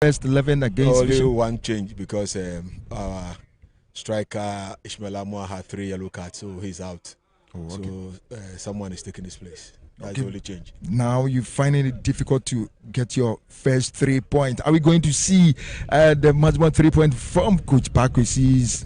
first 11 against only Vision? one change because our striker Ishmael Amwa had 3 yellow cards, so he's out. Oh, okay. So someone is taking his place. That's Okay. the only change. Now you're finding it difficult to get your first 3 points. Are we going to see the maximum 3 points from Coach Pakwesi's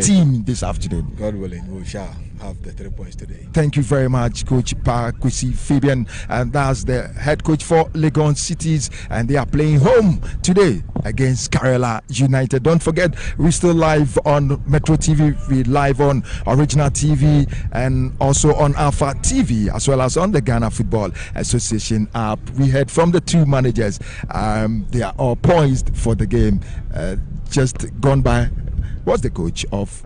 team this afternoon? God willing, we shall have the 3 points today. Thank you very much, Coach Pakwesi Fabian. And that's the head coach for Legon Cities. And they are playing home today against Kerala United. Don't forget, we're still live on Metro TV. We're live on Original TV and also on Alpha TV, as well as on the Ghana Football Association app. We heard from the 2 managers. They are all poised for the game. Just gone by. What's the coach of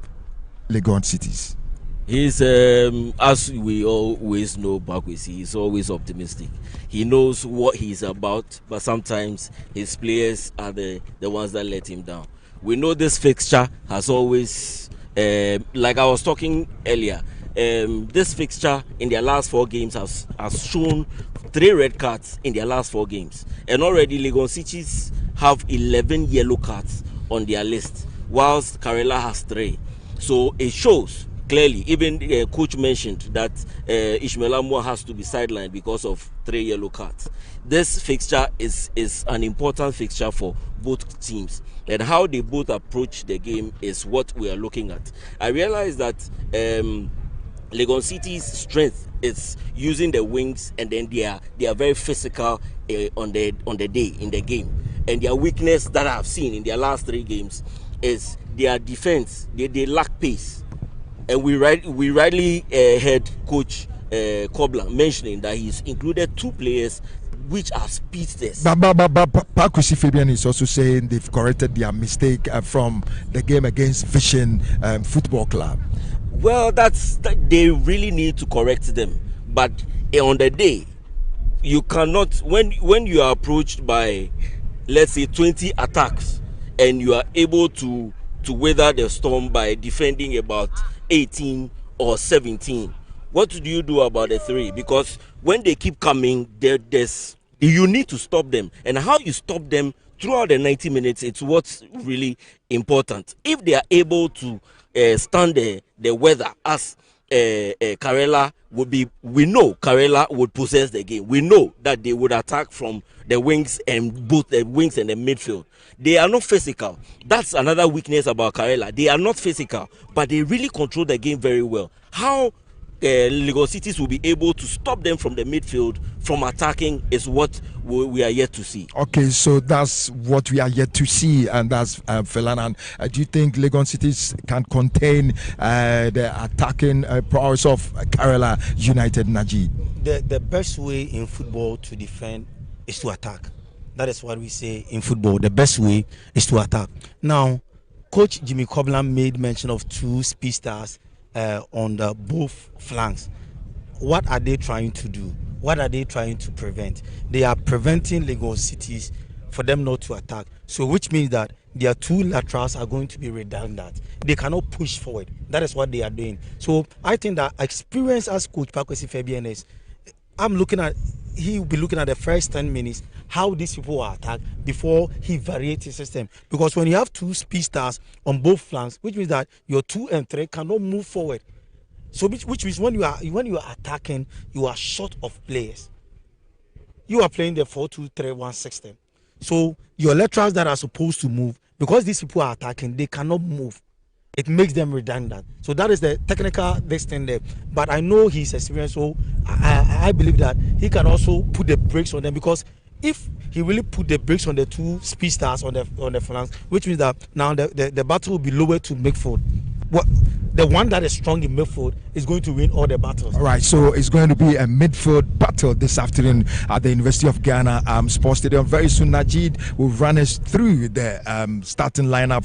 Legon Cities? He's, as we always know, Pakwesi, he's always optimistic. He knows what he's about, but sometimes his players are the ones that let him down. We know this fixture has always, like I was talking earlier, this fixture in their last 4 games has shown 3 red cards in their last 4 games. And already Legon Cities have 11 yellow cards on their list, whilst Kerala has 3. So it shows clearly, even coach mentioned that Ishmael Amwa has to be sidelined because of 3 yellow cards. This fixture is an important fixture for both teams, and how they both approach the game is what we are looking at. I realize that Legon City's strength is using the wings, and then they are very physical on the day in the game. And their weakness that I've seen in their last 3 games is their defense. They lack pace. And we rightly heard Coach Kobler mentioning that he's included 2 players which are speedsters. But Pakwesi Fabian is also saying they've corrected their mistake from the game against Vision Football Club. Well, they really need to correct them. But on the day, you cannot, when you are approached by, let's say, 20 attacks, and you are able to weather the storm by defending about 18 or 17, what do you do about the 3? Because when they keep coming, you need to stop them. And how you stop them throughout the 90 minutes, it's what's really important. If they are able to stand the weather, as Kerala would be, we know Kerala would possess the game. We know that they would attack from the wings, and both the wings and the midfield. They are not physical. That's another weakness about Kerala. They are not physical, but they really control the game very well. How Legon Cities will be able to stop them from the midfield from attacking is what we are yet to see. Okay, so that's what we are yet to see, and that's Felanan. Do you think Legon Cities can contain the attacking prowess of Kerala United, Najee? The best way in football to defend is to attack. That is what we say in football. The best way is to attack. Now, Coach Jimmy Coblam made mention of 2 speedsters on both flanks. What are they trying to do? What are they trying to prevent? They are preventing Legon Cities for them not to attack. So which means that their 2 laterals are going to be redundant. They cannot push forward. That is what they are doing. So I think that experience as Coach Pakwesi Fabian is, he will be looking at the first 10 minutes, how these people are attacked before he varies his system. Because when you have 2 speedsters on both flanks, which means that your 2 and 3 cannot move forward. So which means when you are attacking, you are short of players. You are playing the 4-2-3-1 system. So your laterals that are supposed to move, because these people are attacking, they cannot move. It makes them redundant. So that is the technical thing there. But I know he's experienced, so I believe that he can also put the brakes on them, because if he really put the brakes on the 2 speedsters on the flanks, which means that now the battle will be lower to midfield. The one that is strong in midfield is going to win all the battles. All right, so it's going to be a midfield battle this afternoon at the University of Ghana Sports Stadium. Very soon, Najid will run us through the starting lineup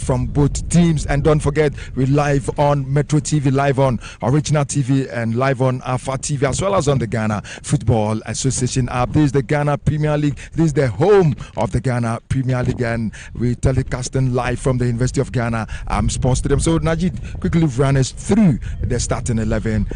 from both teams. And don't forget, we're live on Metro TV, live on Original TV, and live on Alpha TV, as well as on the Ghana Football Association app. This is the Ghana Premier League. This is the home of the Ghana Premier League, and we're telecasting live from the University of Ghana Sports Stadium. So, Najid, quickly run us through the starting 11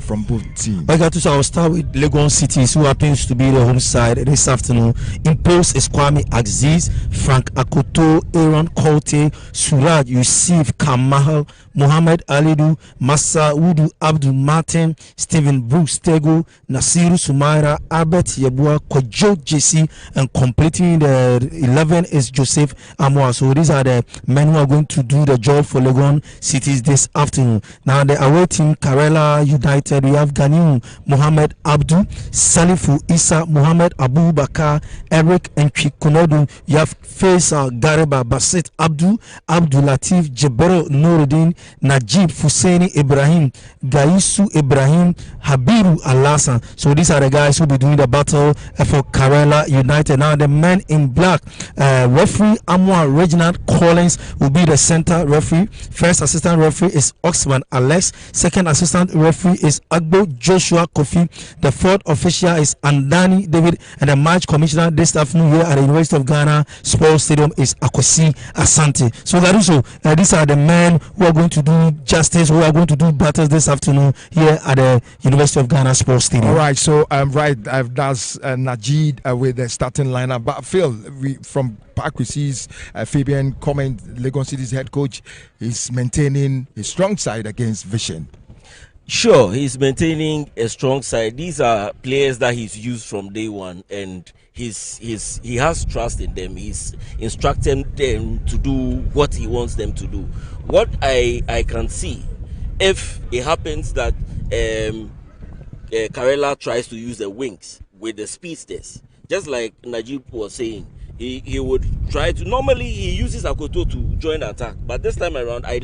from both teams. So I'll start with Legon Cities, who happens to be the home side this afternoon. In post is Kwame Aziz, Frank Akoto, Aaron Kolte, Suraj Yusuf, Kamal, Mohammed Alidu, Massa Udu, Abdul Martin, Stephen Brooks Tego, Nasiru Sumaira, Albert Yebua, Kojo JC, and completing the 11 is Joseph Amwa. So these are the men who are going to do the job for Legon Cities this afternoon. Now the away team, Karela United, we have Ganiu Mohammed Abdu, Salifu Isa, Mohammed Abu Bakar, Eric and Chikonodu. You have Faisal Gareba, Basit Abdu, Abdul Latif, Jebero Nuruddin, Najib Fusaini Ibrahim, Gaisu Ibrahim, Habiru Alasan. So these are the guys who will be doing the battle for Karela United. Now the men in black, referee Amwa Reginald Collins will be the center referee. First assistant referee is Oxman Alex. Second assistant referee is Agbo Joshua Kofi. The fourth official is Andani David, and the match commissioner this afternoon here at the University of Ghana Sports Stadium is Akosi Asante. So Garuso, these are the men who are going to do justice, who are going to do battles this afternoon here at the University of Ghana Sports Stadium. All right, so that's Najid with the starting lineup. But Phil, from Park we see Fabian comment, Legon City's head coach is maintaining a strong side against Vision. Sure, he's maintaining a strong side. These are players that he's used from day one, and he has trust in them. He's instructed them to do what he wants them to do. What I can see, if it happens that Karela tries to use the wings with the speedsters, just like Najib was saying, he would try to. Normally he uses Akoto to join attack, but this time around I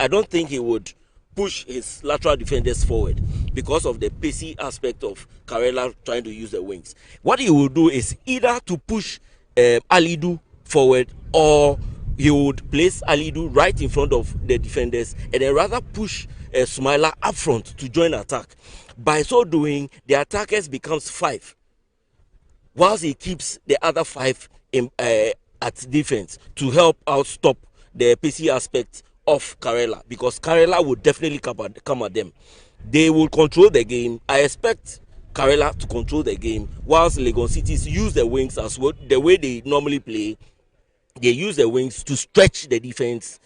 don't think he would push his lateral defenders forward because of the pacey aspect of Karela trying to use the wings. What he will do is either to push Alidu forward, or he would place Alidu right in front of the defenders and then rather push Sumaila up front to join attack. By so doing, the attackers becomes 5, whilst he keeps the other 5 in, at defense to help out stop the pacey aspect of Karela, because Karela would definitely come at them. They will control the game. I expect Karela to control the game, whilst Legon Cities use the wings as well. The way they normally play, they use the wings to stretch the defense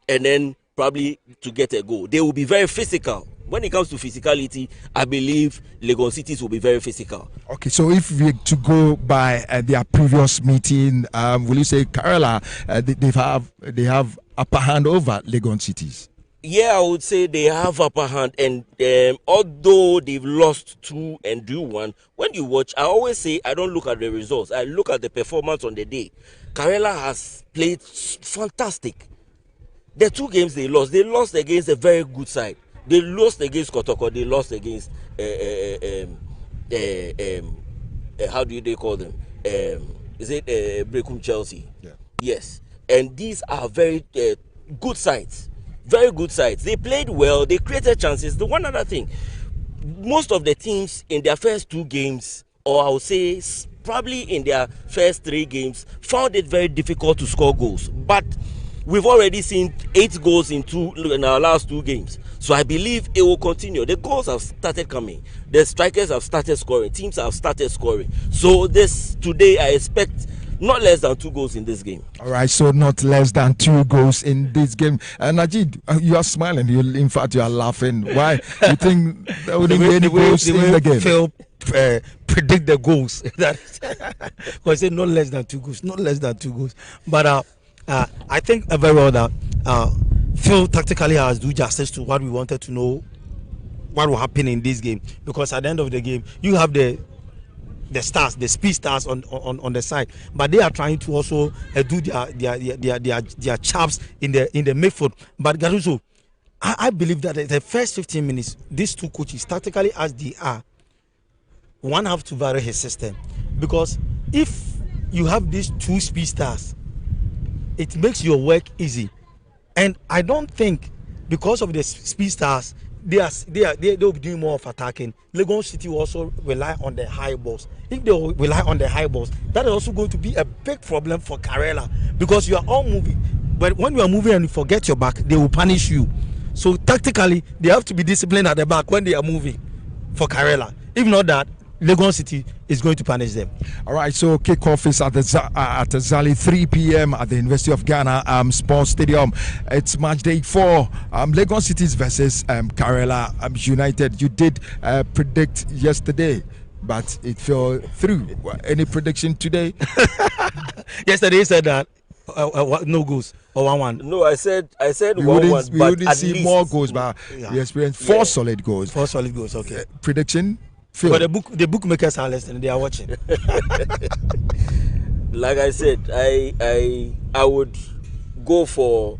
and then probably to get a goal. They will be very physical. When it comes to physicality, I believe Legon Cities will be very physical. Okay, so if we to go by their previous meeting, will you say Karela they have upper hand over Legon Cities? Yeah, I would say they have upper hand, and although they've lost 2 and drew 1, when you watch, I always say I don't look at the results. I look at the performance on the day. Karela has played fantastic. The 2 games they lost against a very good side. They lost against Kotoko. They lost against how do they call them? Is it Brekum Chelsea? Yeah. Yes. And these are very good sides. Very good sides. They played well. They created chances. The one other thing, most of the teams in their first 2 games, or I would say probably in their first 3 games, found it very difficult to score goals. But we've already seen 8 goals in our last 2 games. So I believe it will continue. The goals have started coming. The strikers have started scoring. Teams have started scoring. So today I expect not less than 2 goals in this game. All right, so not less than 2 goals in this game. Najid, you are smiling. In fact, you are laughing. Why? You think there wouldn't be any goals in the game? Phil, predict the goals. Because I said not less than 2 goals. Not less than 2 goals. But I think very well that Phil tactically has do justice to what we wanted to know, what will happen in this game. Because at the end of the game, you have the stars, the speed stars on the side, but they are trying to also do their chops in the midfield. But Garuso, I believe that the first 15 minutes, these 2 coaches, tactically as they are, one have to vary his system, because if you have these 2 speed stars, it makes your work easy. And I don't think because of the speed stars, they'll be doing more of attacking. Legon City will also rely on the high balls. If they rely on the high balls, that is also going to be a big problem for Karela, because you are all moving. But when you are moving and you forget your back, they will punish you. tactically they have to be disciplined at the back when they are moving for Karela. If not that, Legon City is going to punish them. All right, so kickoff is at the Zali 3 p.m. at the University of Ghana Sports Stadium. It's match day 4. Legon Cities versus Karela United. You did predict yesterday, but it fell through. Any prediction today? Yesterday you said that no goals or 1-1. No, I said we 1-1. We wouldn't see more goals, but we experienced 4 solid goals. 4 solid goals. Okay. Prediction. But the bookmakers are listening. They are watching. Like I said, I would go for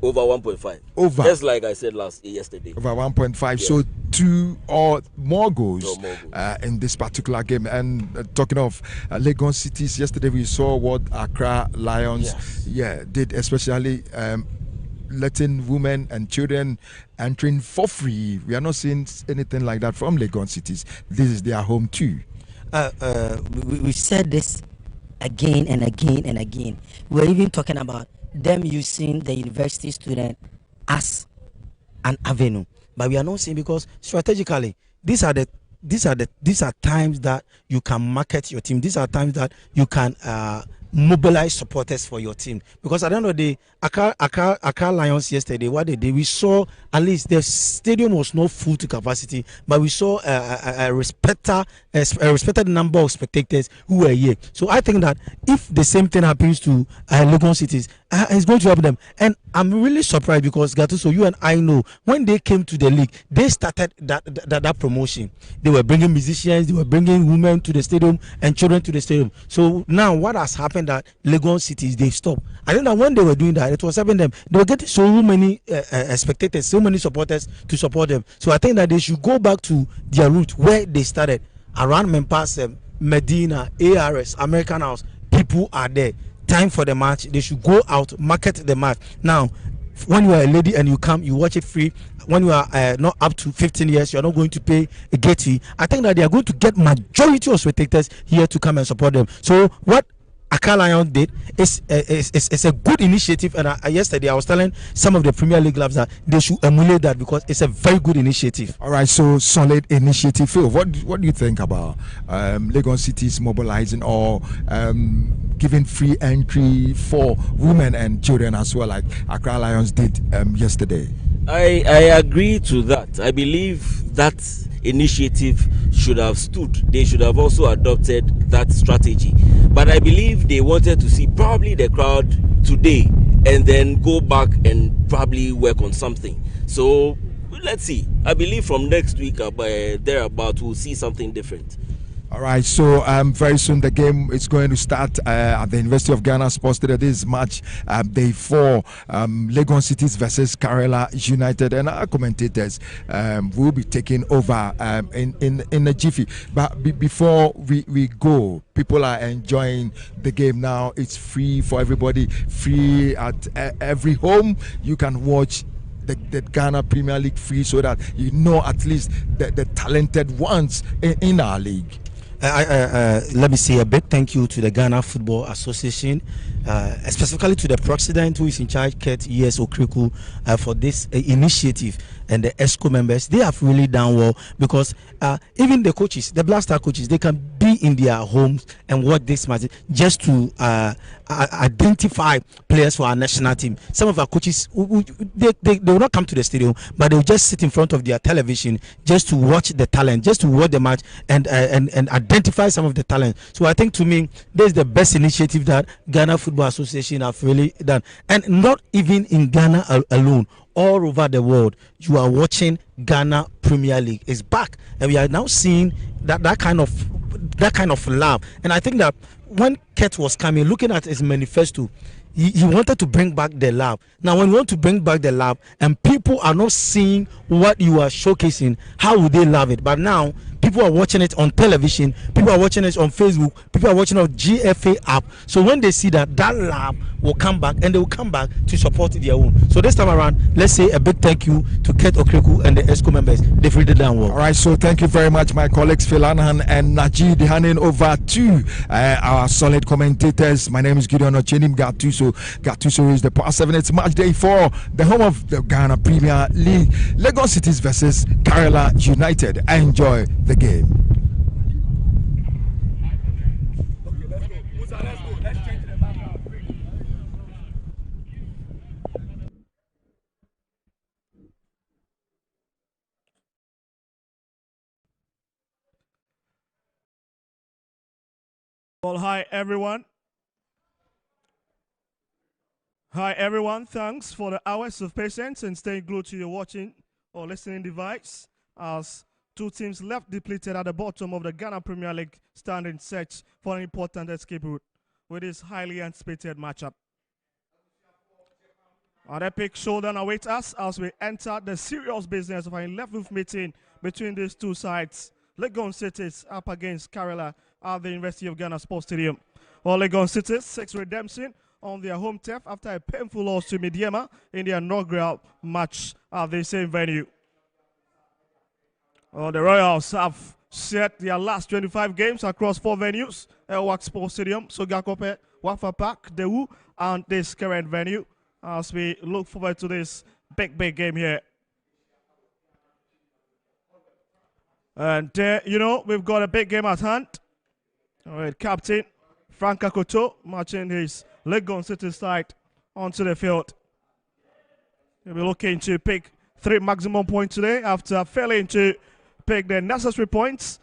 over 1.5. Over. Just like I said yesterday. Over 1.5. Yes. So 2 or more goals, No more goals. In this particular game. And talking of Legon Cities, yesterday we saw what Accra Lions did, especially letting women and children entering for free. We are not seeing anything like that from Legon Cities. This is their home too. We said this again and again and again. We're even talking about them using the university student as an avenue, but we are not saying, because strategically these are times that you can market your team. These are times that you can mobilize supporters for your team, because at the end of the day, Accra Lions yesterday, what they did, we saw at least the stadium was not full to capacity, but we saw a respected number of spectators who were here. So I think that if the same thing happens to Legon Cities, it's going to help them. And I'm really surprised, because Gatuso, you and I know when they came to the league, they started that promotion. They were bringing musicians, they were bringing women to the stadium and children to the stadium. So now what has happened that Legon Cities, they stopped. I think that when they were doing that, it was helping them. They were getting so many spectators, so many supporters to support them. So I think that they should go back to their root where they started, around Memphis, Medina, ARS, American House. People are there. Time for the match. They should go out, market the match. Now, when you are a lady and you come, you watch it free. When you are not up to 15 years, you are not going to pay a gate fee. I think that they are going to get majority of spectators here to come and support them. So what Accra Lions did is a good initiative, and yesterday I was telling some of the Premier League clubs that they should emulate that, because it's a very good initiative. All right, so solid initiative. Phil, what do you think about Legon Cities mobilizing or giving free entry for women and children as well, like Accra Lions did yesterday? I agree to that. I believe that initiative should have stood. They should have also adopted that strategy. But I believe they wanted to see probably the crowd today and then go back and probably work on something. So let's see. I believe from next week thereabout we'll see something different. All right, so very soon the game is going to start at the University of Ghana Sports Stadium. This is match day 4, Legon Cities versus Karela United, and our commentators will be taking over in a jiffy. But before we go, people are enjoying the game now. It's free for everybody, free at every home. You can watch the Ghana Premier League free, so that you know at least the talented ones in our league. Let me say a big thank you to the Ghana Football Association, specifically to the president who is in charge, Kurt E.S. Okriku, for this initiative, and the ESCO members. They have really done well, because even the coaches, the Black Star coaches, they can be in their homes and watch this match just to identify players for our national team. Some of our coaches, they will not come to the stadium, but they will just sit in front of their television just to watch the talent, just to watch the match and identify some of the talent. So I think, to me, this is the best initiative that Ghana Football Association have really done. And not even in Ghana alone, all over the world, you are watching Ghana Premier League is back, and we are now seeing that kind of love. And I think that when Kurt was coming, looking at his manifesto, he wanted to bring back the love. Now, when you want to bring back the love and people are not seeing what you are showcasing, how would they love it? But now people are watching it on television, people are watching it on Facebook, people are watching it on GFA app. So when they see that lab will come back, and they will come back to support their own. So this time around, let's say a big thank you to Kate Okreku and the ESCO members. They've really done well. All right, so thank you very much, my colleagues Philanahan and Najid. Handing over to our solid commentators. My name is Gideon Ochenim Gattuso. Gattuso is the past 7. It's match day 4, the home of the Ghana Premier League. Lagos Cities versus Kerala United. Enjoy the game. Well, hi everyone. Hi everyone, thanks for the hours of patience and staying glued to your watching or listening device as two teams left depleted at the bottom of the Ghana Premier League stand in search for an important escape route with this highly anticipated matchup. An epic showdown awaits us as we enter the serious business of an 11th meeting between these two sides. Legon Cities up against Kerala at the University of Ghana Sports Stadium. Well, Legon Cities 6 redemption on their home turf after a painful loss to Mediema in their inaugural match at the same venue. Well, the Royals have set their last 25 games across 4 venues: Oakrts Sports Stadium, Sogakope, Wafa Park, Dewu, and this current venue, as we look forward to this big game here. And you know, we've got a big game at hand. All right, Captain Frank Akoto marching his Legon City side onto the field. He'll be looking to pick 3 maximum points today after failing to pick the necessary points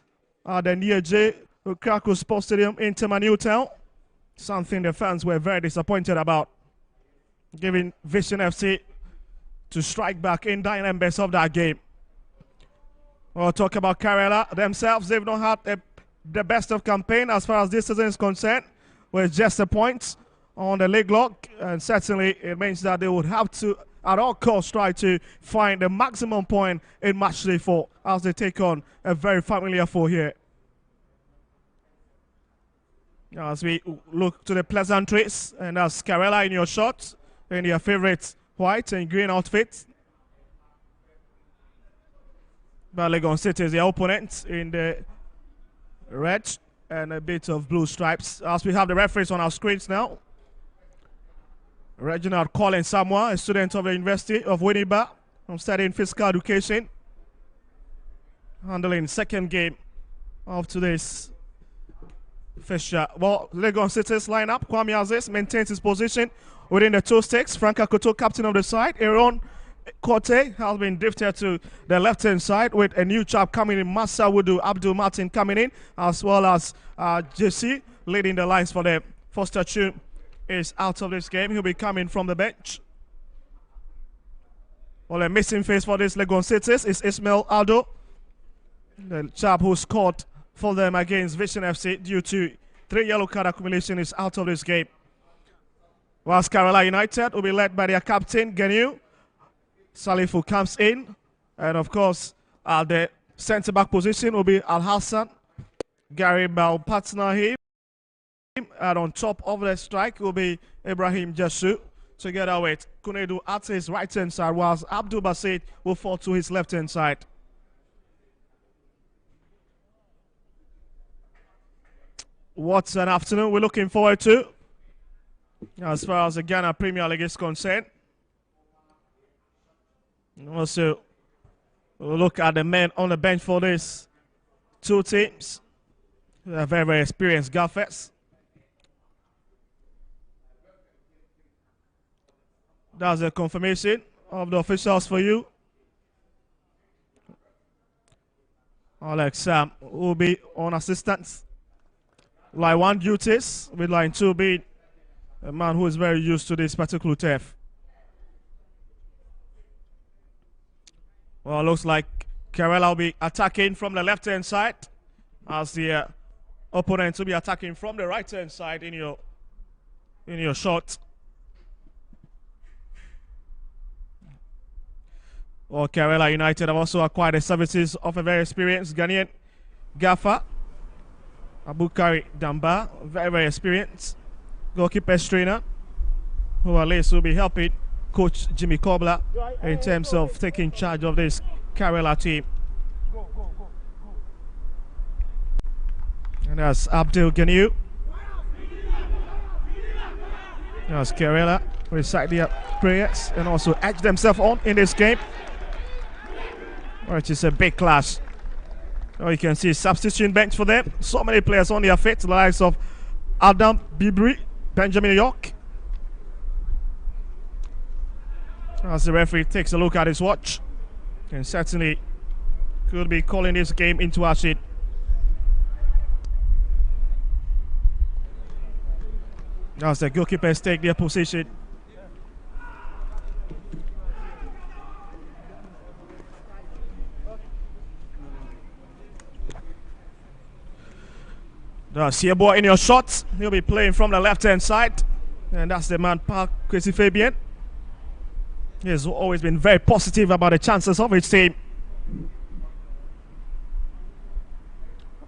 at the near Oakrts Sports Stadium in Newtown. Something the fans were very disappointed about, giving Vision FC to strike back in the embers of that game. We'll talk about Kerala themselves. They've not had the best of campaign as far as this season is concerned, with just a point on the league log, and certainly it means that they would have to at all costs try to find the maximum point in match day 4 as they take on a very familiar foe here. As we look to the pleasantries, and as Kerala in your shot in their favorite white and green outfit, but Legon City is the opponent in the red and a bit of blue stripes. As we have the referees on our screens now, Reginald Colin Samoa, a student of the University of Winneba, studying physical education, handling second game of today's fixture. Well, Legon City's lineup: Kwame Aziz maintains his position within the 2 sticks. Frank Akoto, captain of the side. Aaron Korte has been drifted to the left-hand side with a new chap coming in, Massa Wudu Abdul Martin coming in, as well as JC leading the lines for them. Foster Chu is out of this game. He'll be coming from the bench. Well, a missing face for this Legon Cities is Ismail Aldo, the chap who scored for them against Vision FC due to 3 yellow card accumulation, is out of this game. Whilst Kerala United will be led by their captain, Genu Salifu comes in, and of course the centre-back position will be Al Hassan, Gary Malpatnahi, and on top of the strike will be Ibrahim Jesu, together with Kunedu at his right-hand side, whilst Abdul Basit will fall to his left-hand side. What an afternoon we're looking forward to as far as the Ghana Premier League is concerned. Also, we'll look at the men on the bench for these 2 teams. They are very experienced gaffers. That's a confirmation of the officials for you. Alex will be on assistance. Line 1 duties, with line 2 being a man who is very used to this particular turf. Well, looks like Kerala will be attacking from the left-hand side, as the opponent will be attacking from the right-hand side in your shot. Well, Kerala United have also acquired the services of a very experienced Ghanaian Gaffer, Abukari Damba, very, very experienced goalkeepers trainer, who at least will be helping Coach Jimmy Cobbler in terms of taking charge of this Kerala team. And that's Abdul Ganiu. That's Kerala recite their prayers and also edge themselves on in this game, which is a big clash. Oh, you can see substitution bench for them. So many players on their feet, the likes of Adam Bibri, Benjamin York. As the referee takes a look at his watch, and certainly could be calling this game into action. As the goalkeepers take their position. That's here boy in your shots. He'll be playing from the left-hand side. And that's the man, Park Kwesi Fabian. He has always been very positive about the chances of his team.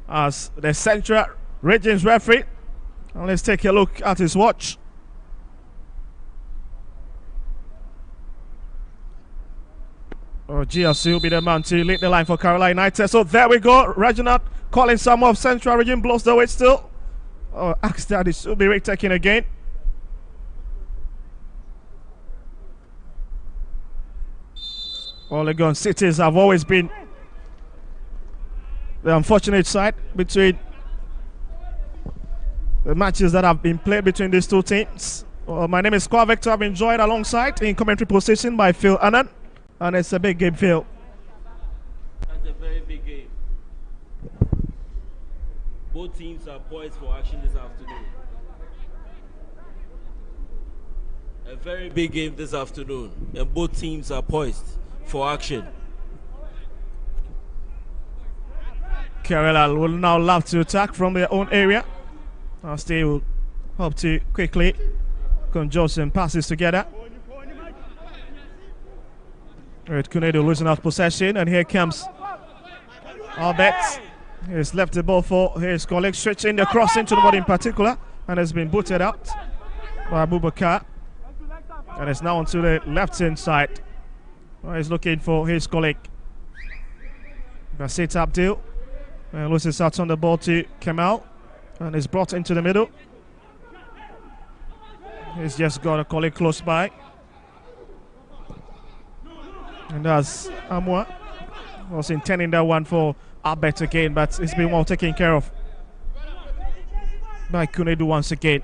As the Central Regions referee. And let's take a look at his watch. Oh, GLC will be the man to lead the line for Kerala United. So there we go. Reginald calling some of Central Region, blows the way still. Oh, axe that it should be retaken again. Legon Cities have always been the unfortunate side between the matches that have been played between these two teams. My name is Kwa Victor. I've been joined alongside in commentary position by Phil Annan. And it's a big game, Phil. That's a very big game. Both teams are poised for action this afternoon. A very big game this afternoon. And both teams are poised for action. Kerala will now love to attack from their own area. As they will hope to quickly conjure some passes together. With Kunedu losing out possession, and here comes Albert. He's left the ball for his colleague, stretching the cross into the body in particular, and has been booted out by Abubakar. And it's now onto the left-hand side. He's looking for his colleague, Basit Abdul. And loses out on the ball to Kemal, and is brought into the middle. He's just got a colleague close by. And that's Amwa. Was intending that one for Albert again, but it's been well taken care of by Kunedu once again.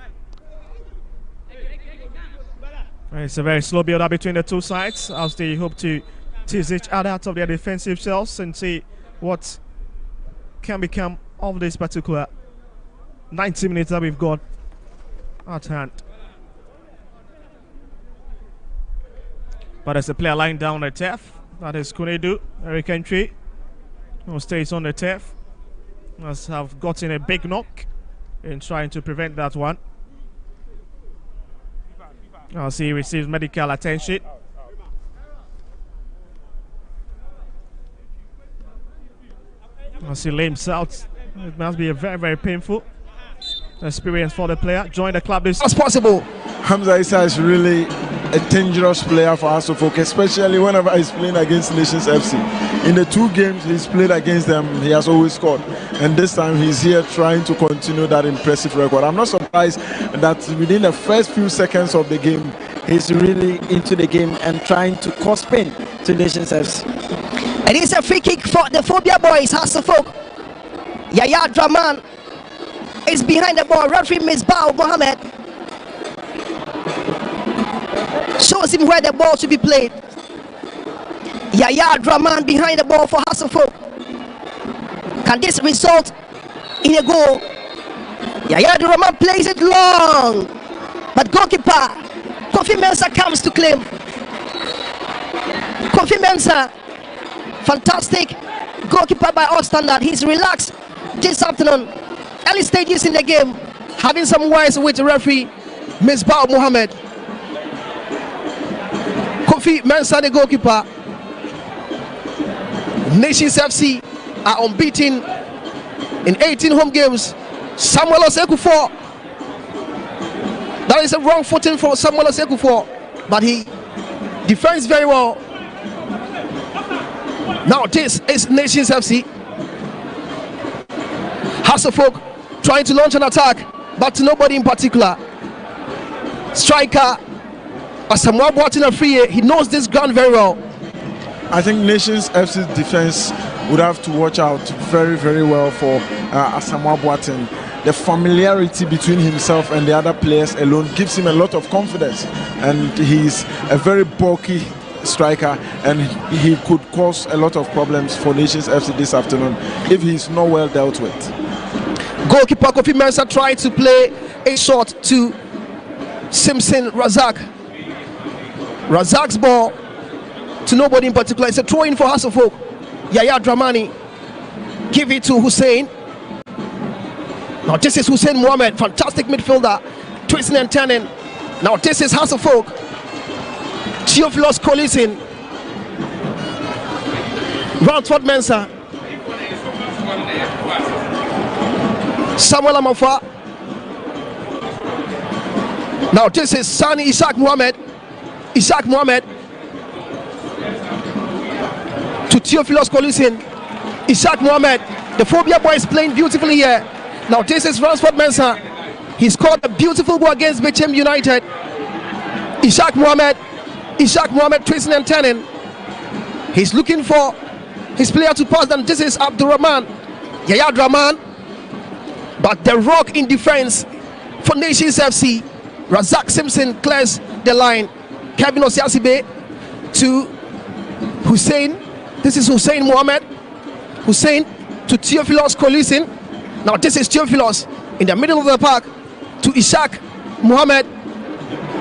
It's a very slow build-up between the two sides as they hope to tease each other out of their defensive shells and see what can become of this particular 90 minutes that we've got at hand. But there's a player lying down on the turf. That is Kunedu, Eric Entry, who stays on the turf. Must have gotten a big knock in trying to prevent that one. As he receives medical attention. As he limps out. It must be a very, very painful experience for the player. Join the club as possible. Hamza Issa is really a dangerous player for us to focus, especially whenever he's playing against Nations FC. In the 2 games he's played against them, he has always scored. And this time he's here trying to continue that impressive record. I'm not surprised that within the first few seconds of the game, he's really into the game and trying to cause pain to Nations FC. It is a free kick for the Phobia boys, Hasselfolk. Yaya Draman is behind the ball. Referee Misbah Mohammed shows him where the ball should be played. Yaya Draman behind the ball for Hasselfolk. Can this result in a goal? Yaya Draman plays it long, but goalkeeper Kofi Mensah comes to claim. Kofi Mensah, fantastic goalkeeper by all standard. He's relaxed this afternoon, early stages in the game, having some words with referee Misbah Mohammed. Kofi Mensah, the goalkeeper. Nations FC are unbeaten in 18 home games. Samuel Osei-Kuffour. That is a wrong footing for Samuel Osei-Kuffour, but he defends very well. Now this is Nations FC. Hasselfolk trying to launch an attack, but to nobody in particular. Striker Asamoah Boateng Afriyie, he knows this ground very well. I think Nations FC's defense would have to watch out very, very well for Asamoah Boateng. The familiarity between himself and the other players alone gives him a lot of confidence, and he's a very bulky striker, and he could cause a lot of problems for Nations FC this afternoon if he's not well dealt with. Goalkeeper Kofi Mensah tried to play a shot to Simpson Razak. Razak's ball to nobody in particular. It's a throw in for Hasselfolk. Yaya Dramani give it to Hussein. Now this is Hussein Mohammed, fantastic midfielder, twisting and turning. Now this is Hasselfolk. Theophilus Collison. Ransford Mensah. Samuel Amafa. Now this is Sani Isaac Mohammed. Isaac Mohammed to Theophilus Collison. Isaac Mohammed, the Phobia boy is playing beautifully here. Now this is Ransford Mensah. He scored a beautiful goal against Bechem United. Isaac Mohammed twisting and turning. He's looking for his player to pass, and this is Abdurrahman, Yaya Draman. But the rock in defense for Nations FC. Razak Simpson clears the line. Kevin Osiasibe to Hussein. This is Hussein Mohammed. Hussein to Theophilus Collison. Now this is Theophilus in the middle of the park to Ishaq Mohammed.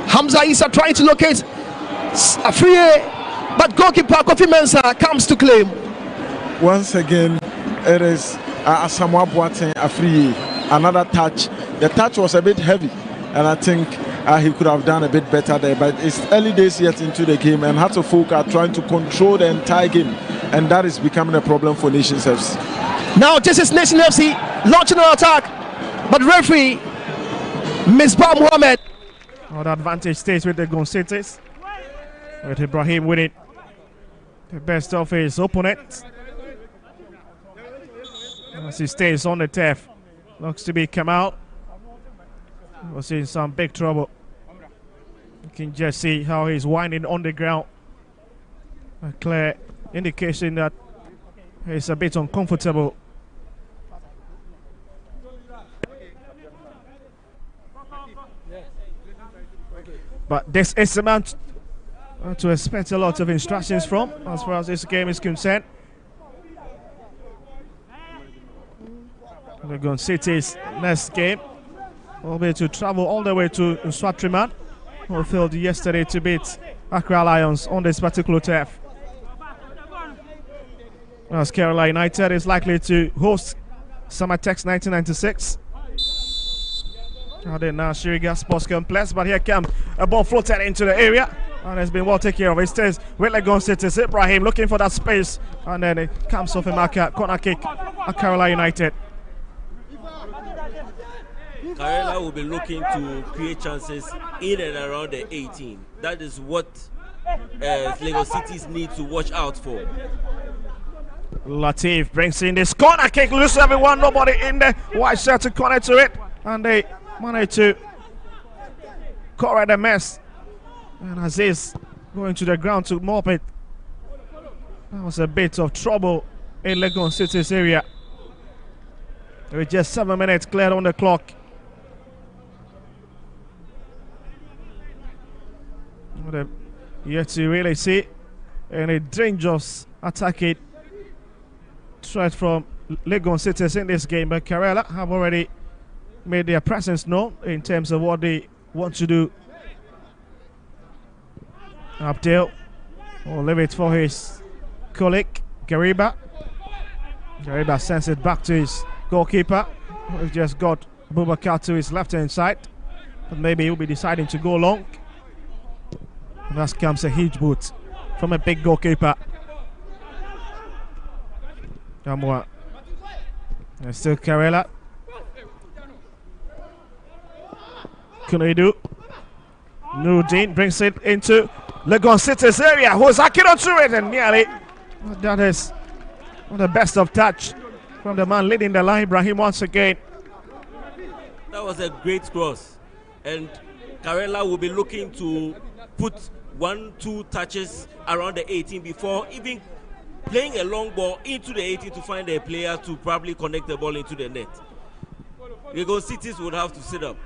Hamza Issa trying to locate Afriyie, but goalkeeper Kofi Mensah comes to claim. Once again, it is Asamoah Boateng Afriyie. Another touch. The touch was a bit heavy, and I think he could have done a bit better there, but it's early days yet into the game, and Hasselfolk are trying to control the entire game, and that is becoming a problem for Nations FC. Now this is Nations FC launching an attack, but referee Misbah Mohammed. The advantage stays with the Goncetes, with Ibrahim winning the best of his opponent as he stays on the turf. Looks to be Kamal. Was in some big trouble. You can just see how he's winding on the ground. A clear indication that he's a bit uncomfortable. But this is a man to expect a lot of instructions from as far as this game is concerned. We're going City's next game will be to travel all the way to Nswatriman, who failed yesterday to beat Accra Lions on this particular turf. As Kerala United is likely to host Summertex 1996 at the Nashiriga Sports Complex, but here comes a ball floated into the area and has been well taken care of. It stays with Legon City. Ibrahim looking for that space, and then it comes off a corner kick at Kerala United. Kerala will be looking to create chances in and around the 18. That is what Lagos Cities need to watch out for. Latif brings in this corner kick, loses everyone, nobody in the white shirt to connect to it, and they manage to correct the mess. And Aziz going to the ground to mop it. That was a bit of trouble in Legon City's area. With just 7 minutes cleared on the clock. Yet to really see any dangerous attacking threat from Legon Cities in this game, but Kerala have already made their presence known in terms of what they want to do. Abdel will leave it for his colleague Gariba. Gariba sends it back to his goalkeeper, who's just got Abubakar to his left hand side, but maybe he'll be deciding to go long. And that comes a huge boot from a big goalkeeper. Damwa. And still Karela. Kunedu. Nudin brings it into Legon City's area. Who's hacking onto it and nearly. That is the best of touch from the man leading the line, Ibrahim, once again. That was a great cross. And Karela will be looking to put 1-2 touches around the 18 before even playing a long ball into the 18 to find a player to probably connect the ball into the net. Legon Cities would have to sit up.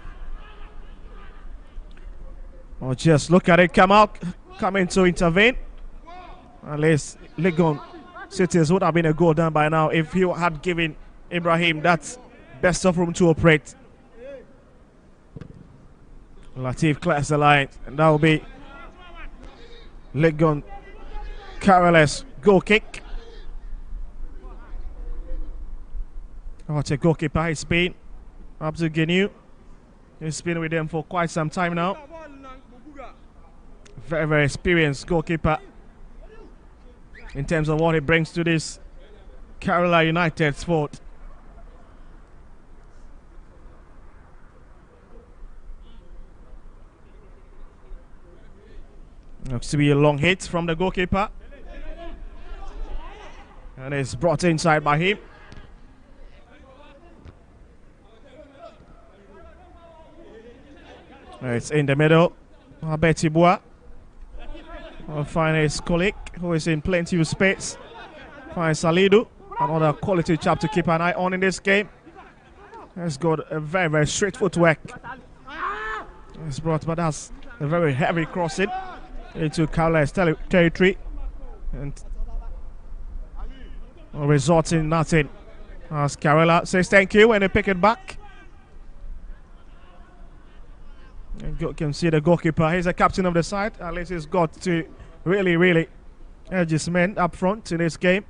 Oh, just look at it come out, coming to intervene. At least Legon Cities would have been a goal done by now if he had given Ibrahim that best of room to operate. Latif clears the line, and that will be Legon Karela's goal kick. What a goalkeeper he's been. Abdul Genu. He's been with them for quite some time now. Very, very experienced goalkeeper in terms of what he brings to this Kerala United sport. Looks to be a long hit from the goalkeeper. And it's brought inside by him. It's in the middle. Betty Bois. We'll find his colleague who is in plenty of space. Find Salidu, another quality chap to keep an eye on in this game. He's got a very, very straight footwork. It's brought, but that's a very heavy crossing into Karela's territory. And resulting in nothing. As Karela says thank you when they pick it back. And you can see the goalkeeper, he's the captain of the side. At least he's got to really edge his men up front in this game.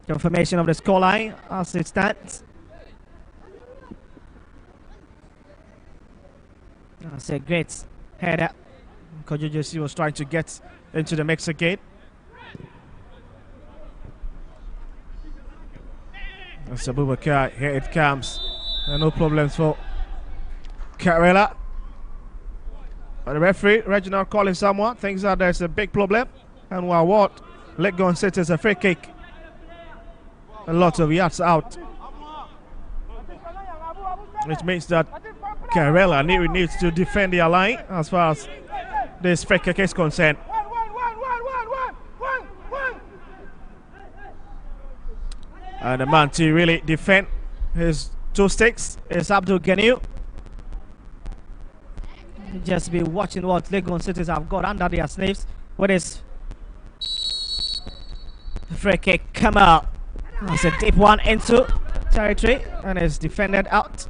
Confirmation of the scoreline as it stands. That's a great header. Kojojosi was trying to get into the mix again. That's Abubakar, here it comes. No problems for Karela. But the referee, Reginald, calling someone, thinks that there's a big problem. And while what? Legon City's a free kick. A lot of yards out. Which means that Karela needs to defend their line as far as this free kick is concerned. And the man to really defend his two sticks is Abdul Genu. Just be watching what Legon Cities have got under their sleeves. What is the free kick come out? It's a deep one into territory and it's defended out.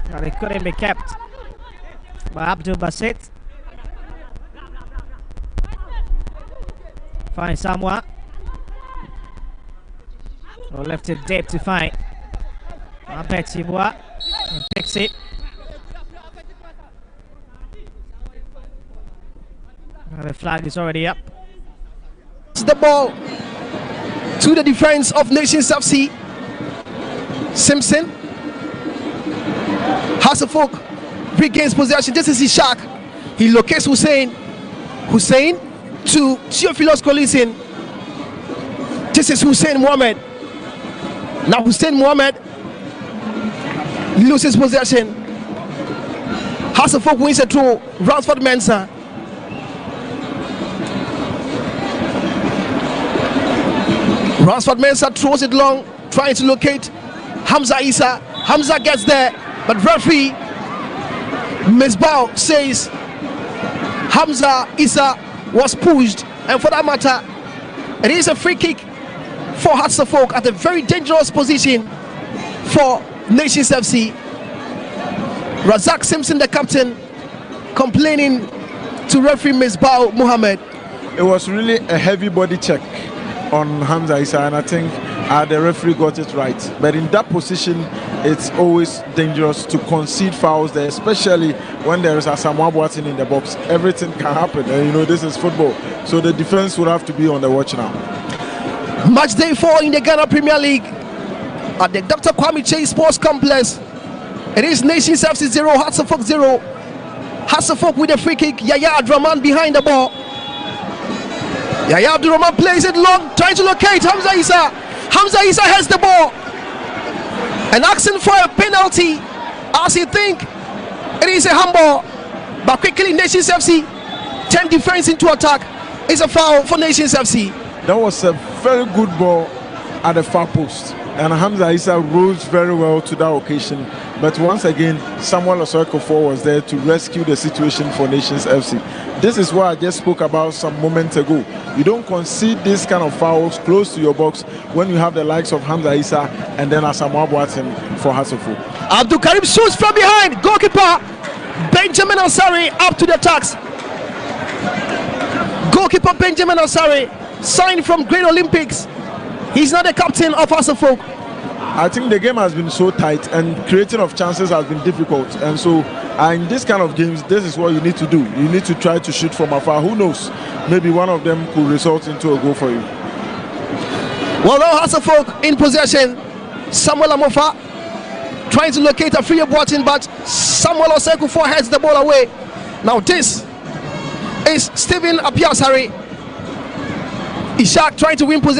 And it couldn't be kept by Abdul Basit. Find someone. Or left it deep to find Betty Bois and picks it. And the flag is already up. The ball to the defense of Nations FC. Simpson. Hasselfolk regains possession. This is Ishak. He locates Hussein. Hussein to Theophilus Collison. This is Hussein Mohamed. Now Hussein Mohamed loses possession. Hasselfolk wins a throw. Ransford Mensah. Ransford Mensah throws it long, trying to locate Hamza Issa. Hamza gets there, but referee Misbah says Hamza Issa was pushed, and for that matter, it is a free kick for Hasselfolk at a very dangerous position for Nations FC. Razak Simpson, the captain, complaining to referee Misbah Mohammed. It was really a heavy body check on Hamza Issa, and I think The referee got it right. But in that position, it's always dangerous to concede fouls there, especially when there is a Samoa Boateng in the box. Everything can happen, and you know this is football. So the defense would have to be on the watch now. Match day 4 in the Ghana Premier League at the Dr. Kwame Chase Sports Complex. It is Nations FC 0, Hasselhoff 0. Hasselhoff with a free kick. Yaya Abdurrahman behind the ball. Yaya Abdurrahman plays it long, trying to locate Hamza Issa. Hamza Issa has the ball and asking for a penalty, as he think it is a handball. But quickly Nations FC turn defense into attack. It's a foul for Nations FC. That was a very good ball at the far post, and Hamza Issa rose very well to that occasion. But once again, Samuel Osoeko was there to rescue the situation for Nations FC. This is what I just spoke about some moments ago. You don't concede this kind of fouls close to your box when you have the likes of Hamza Issa and then Asamoah Boateng for Hasselhoff. Abdul Karim shoots from behind. Goalkeeper Benjamin Ansari up to the attacks. Goalkeeper Benjamin Ansari, signed from Great Olympics. He's not the captain of Hasselhoff. I think the game has been so tight and creating of chances has been difficult, and so in this kind of games, this is what you need to do. You need to try to shoot from afar. Who knows, maybe one of them could result into a goal for you. Well, now Hasselhoff in possession. Samuel Amofa trying to locate a free Boateng, but Samuel Osoeko heads the ball away. Now this is Stephen Apiasari. Ishak trying to win possession.